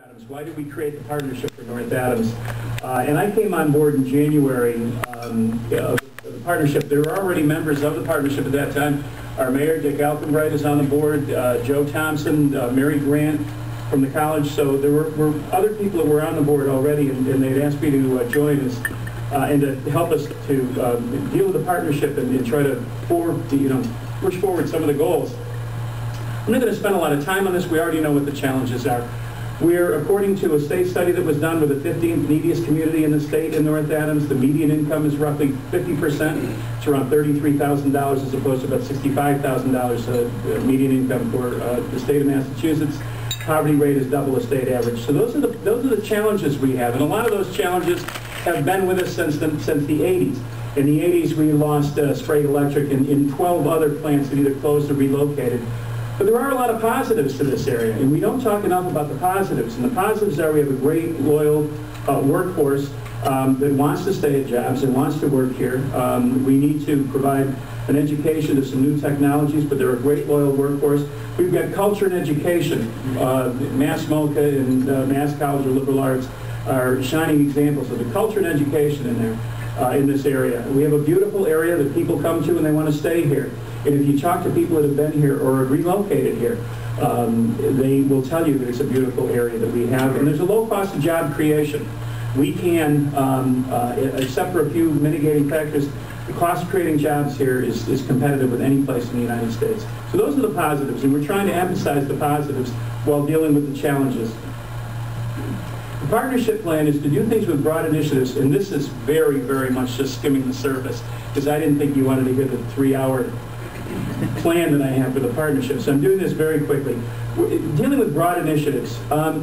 Adams. Why did we create the partnership for North Adams? And I came on board in January of the partnership. There were already members of the partnership at that time. Our mayor, Dick Alkenbright, is on the board, Joe Thompson, Mary Grant from the college. So there were other people that were on the board already, and they'd asked me to join us and to help us to deal with the partnership and try to push forward some of the goals. I'm not going to spend a lot of time on this. We already know what the challenges are. We're, according to a state study that was done with the 15th neediest community in the state in North Adams, the median income is roughly 50%. It's around $33,000 as opposed to about $65,000 median income for the state of Massachusetts. Poverty rate is double the state average. So those are the challenges we have, and a lot of those challenges have been with us since the 80s. In the 80s, we lost Sprague Electric and 12 other plants that either closed or relocated. But there are a lot of positives to this area, and we don't talk enough about the positives. And the positives are we have a great, loyal workforce that wants to stay at jobs and wants to work here. We need to provide an education to some new technologies, but they're a great, loyal workforce. We've got culture and education. Mass MoCA and Mass College of Liberal Arts are shining examples of the culture and education in there, in this area. We have a beautiful area that people come to and they want to stay here. And if you talk to people that have been here or have relocated here, they will tell you that it's a beautiful area that we have. And there's a low cost of job creation. We can, except for a few mitigating factors, the cost of creating jobs here is competitive with any place in the United States. So those are the positives, and we're trying to emphasize the positives while dealing with the challenges. The partnership plan is to do things with broad initiatives, and this is very, very much just skimming the surface, because I didn't think you wanted to hear the 3-hour plan that I have for the partnership. So I'm doing this very quickly. Dealing with broad initiatives.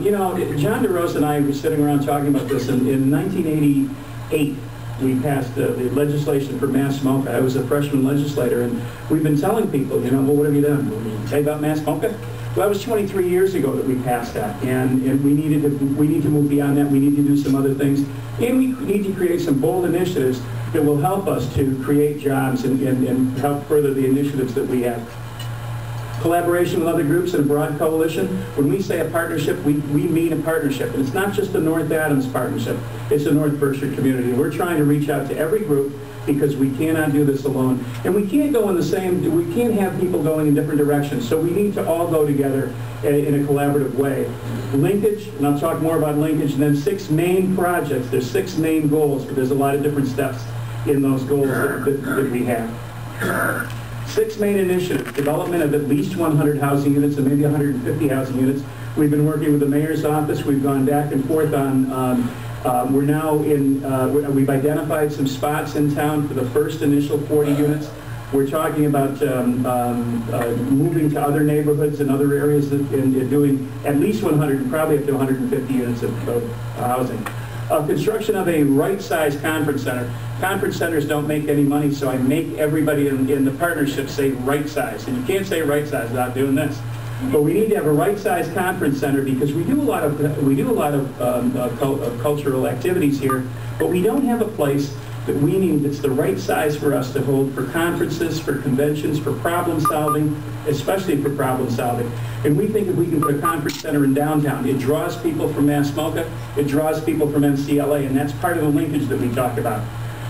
You know, John DeRosa and I were sitting around talking about this. In 1988, we passed the legislation for Mass MoCA. I was a freshman legislator, and we've been telling people, you know, well, what have you done? Will you tell you about Mass MoCA? Well, that was 23 years ago that we passed that, and we need to move beyond that. We need to do some other things, and we need to create some bold initiatives that will help us to create jobs and help further the initiatives that we have. Collaboration with other groups and a broad coalition. When we say a partnership, we mean a partnership. And it's not just a North Adams partnership, it's a North Berkshire community. We're trying to reach out to every group because we cannot do this alone. And we can't go in the same, we can't have people going in different directions. So we need to all go together in a collaborative way. Linkage, and I'll talk more about linkage, and then 6 main projects. There's 6 main goals, but there's a lot of different steps in those goals that we have. 6 main initiatives: development of at least 100 housing units and maybe 150 housing units. We've been working with the mayor's office. We've gone back and forth on, we're now in, we've identified some spots in town for the first initial 40 units. We're talking about moving to other neighborhoods and other areas and doing at least 100 and probably up to 150 units of housing. Construction of a right-sized conference center. Conference centers don't make any money, so I make everybody in the partnership say right-sized. And you can't say right-sized without doing this. But we need to have a right-sized conference center because we do a lot of cultural activities here, but we don't have a place that we need that's the right size for us to hold for conferences, for conventions, for problem solving, especially for problem solving. And we think if we can put a conference center in downtown, it draws people from Mass MoCA, it draws people from NCLA, and that's part of the linkage that we talk about.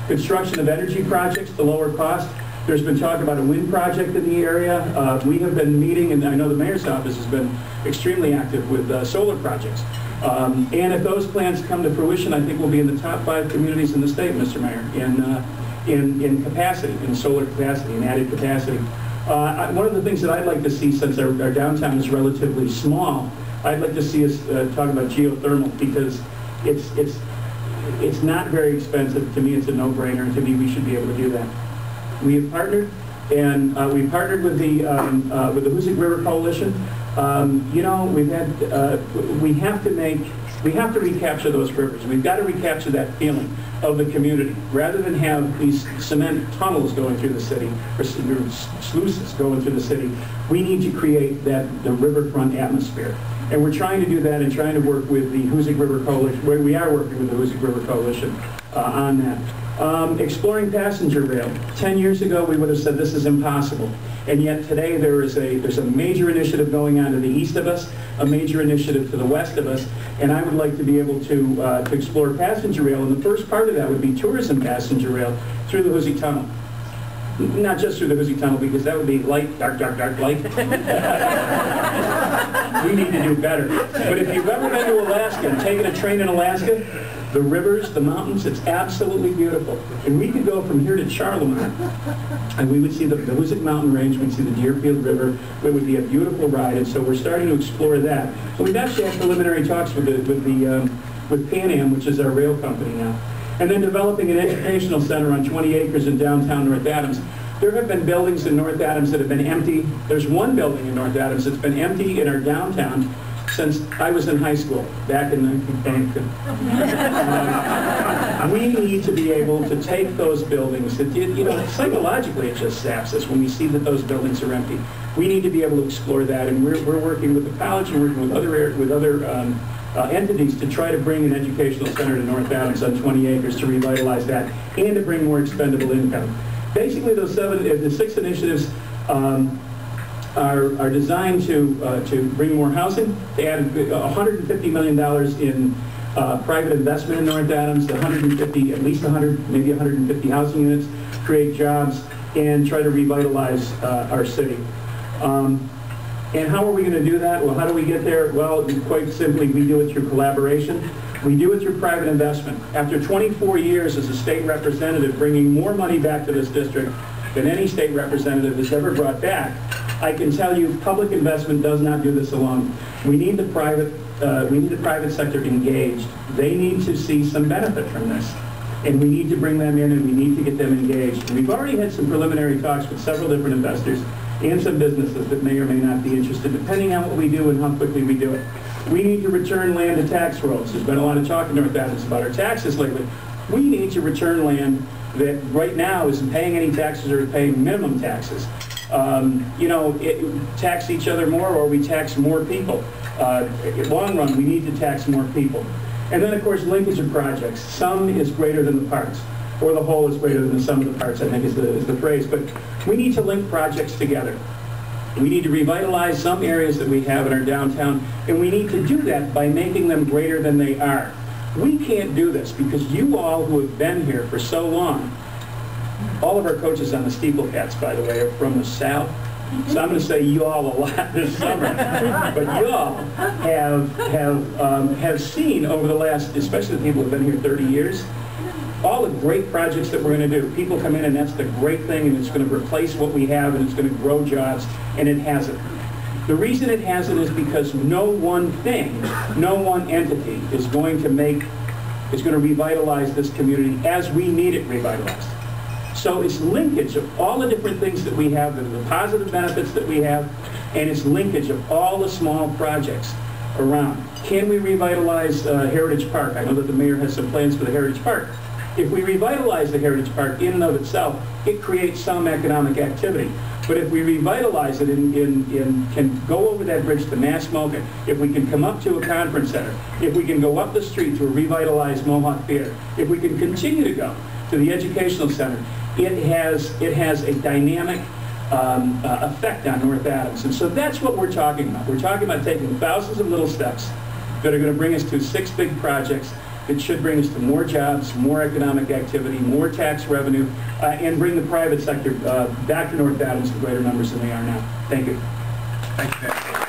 Construction of energy projects to lower cost. There's been talk about a wind project in the area. We have been meeting, and I know the mayor's office has been extremely active with solar projects. And if those plans come to fruition, I think we'll be in the top 5 communities in the state, Mr. Mayor, in capacity, in solar capacity, in added capacity. One of the things that I'd like to see, since our downtown is relatively small, I'd like to see us talk about geothermal, because it's not very expensive. To me, it's a no-brainer, and to me, we should be able to do that. We have partnered, and we partnered with the Hoosick River Coalition. You know, we have to recapture those rivers. We've got to recapture that feeling of the community, rather than have these cement tunnels going through the city, or sluices going through the city. We need to create the riverfront atmosphere. And we're trying to do that and trying to work with the Hoosick River Coalition. We are working with the Hoosick River Coalition on that. Exploring passenger rail. 10 years ago, we would have said this is impossible. And yet today, there's a major initiative going on to the east of us, a major initiative to the west of us, and I would like to be able to explore passenger rail. And the first part of that would be tourism passenger rail through the Hoosic Tunnel. Not just through the Hoosic Tunnel, because that would be light, dark, dark, dark, light. We need to do better. But if you've ever been to Alaska and taken a train in Alaska, the rivers, the mountains, it's absolutely beautiful. And we could go from here to Charlemont, and we would see the Hoosic Mountain Range, we'd see the Deerfield River. It would be a beautiful ride, and so we're starting to explore that. And we've actually had preliminary talks with Pan Am, which is our rail company now. And then developing an educational center on 20 acres in downtown North Adams. There have been buildings in North Adams that have been empty. There's one building in North Adams that's been empty in our downtown since I was in high school, back in 1992. We need to be able to take those buildings that, psychologically it just saps us when we see that those buildings are empty. We need to be able to explore that, and we're working with the college and working with other entities to try to bring an educational center to North Adams on 20 acres to revitalize that and to bring more expendable income. Basically, the 6 initiatives are designed to bring more housing, to add $150 million in private investment in North Adams, at least 100, maybe 150 housing units, create jobs, and try to revitalize our city. And how are we going to do that? Well, how do we get there? Well, quite simply, we do it through collaboration. We do it through private investment. After 24 years as a state representative, bringing more money back to this district than any state representative has ever brought back, I can tell you public investment does not do this alone. We need the private sector engaged. They need to see some benefit from this. And we need to bring them in, and we need to get them engaged. And we've already had some preliminary talks with several different investors and some businesses that may or may not be interested, depending on what we do and how quickly we do it. We need to return land to tax rolls. There's been a lot of talk in North Adams about our taxes lately. We need to return land that right now isn't paying any taxes or is paying minimum taxes. Tax each other more, or we tax more people. In the long run, we need to tax more people. And then, of course, linkage of projects. Sum is greater than the parts, or the whole is greater than the sum of the parts, I think is the phrase. But we need to link projects together. We need to revitalize some areas that we have in our downtown, and we need to do that by making them greater than they are. We can't do this because you all who have been here for so long, all of our coaches on the Steeple Cats, by the way, are from the South. So I'm going to say you all a lot this summer. But you all have seen over the last, especially the people who have been here 30 years, all the great projects that we're going to do. People come in and that's the great thing, and it's going to replace what we have, and it's going to grow jobs, and it hasn't. The reason it hasn't is because no one thing, no one entity is going to revitalize this community as we need it revitalized. So it's linkage of all the different things that we have, the positive benefits that we have, and it's linkage of all the small projects around. Can we revitalize Heritage Park? I know that the mayor has some plans for the Heritage Park. If we revitalize the Heritage Park in and of itself, it creates some economic activity. But if we revitalize it and can go over that bridge to Massmoka, if we can come up to a conference center, if we can go up the street to a revitalized Mohawk Theater, if we can continue to go to the educational center, it has a dynamic effect on North Adams. And so that's what we're talking about. We're talking about taking thousands of little steps that are going to bring us to 6 big projects that should bring us to more jobs, more economic activity, more tax revenue, and bring the private sector back to North Adams in greater numbers than they are now. Thank you. Thank you.